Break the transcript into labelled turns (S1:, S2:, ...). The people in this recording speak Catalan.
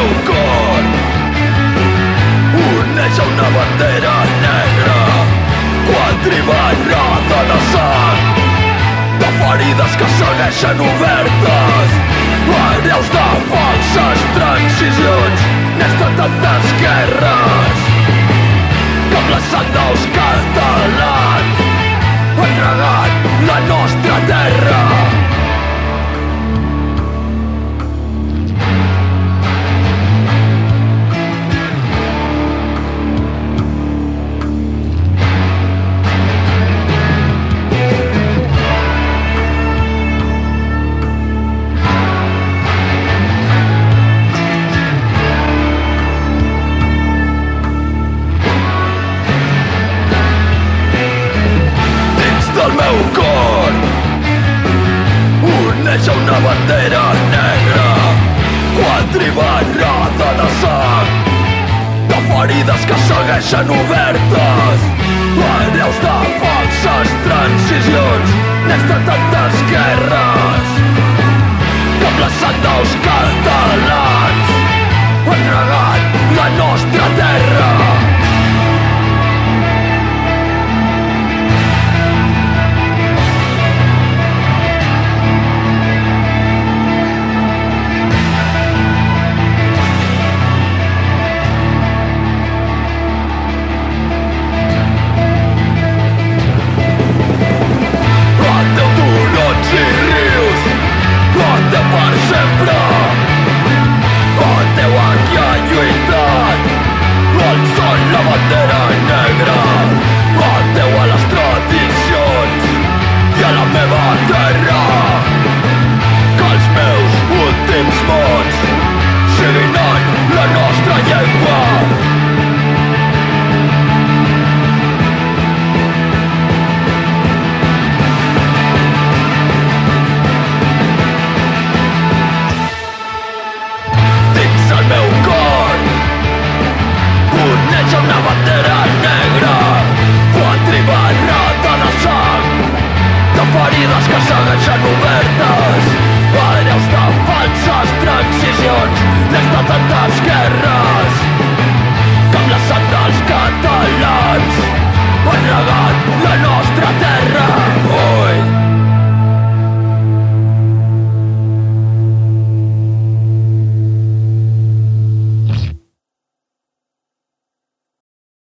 S1: meu cor oneja una bandera negra quadribarrada de sang, de ferides que segueixen obertes, hereus de falses transicions, nens de tantes guerres que amb la sang dels catalans han regat la nostra terra. Del meu cor oneja una bandera negra quadribarrada de sang, de ferides que segueixen obertes, hereus de falses transicions, nens de tantes guerres que amb la sang dels catalans han regat la nostra terra. Per sempre adeu a qui ha lluitat alçant la bandera negra, adeu a les tradicions i a la meva terra, que els meus últims mots siguin en la nostra llengua. El meu cor oneja una bandera negra quadribarrada de sang, de ferides que segueixen obertes, hereus de falses transicions, nens de tantes guerres que amb la sang dels catalans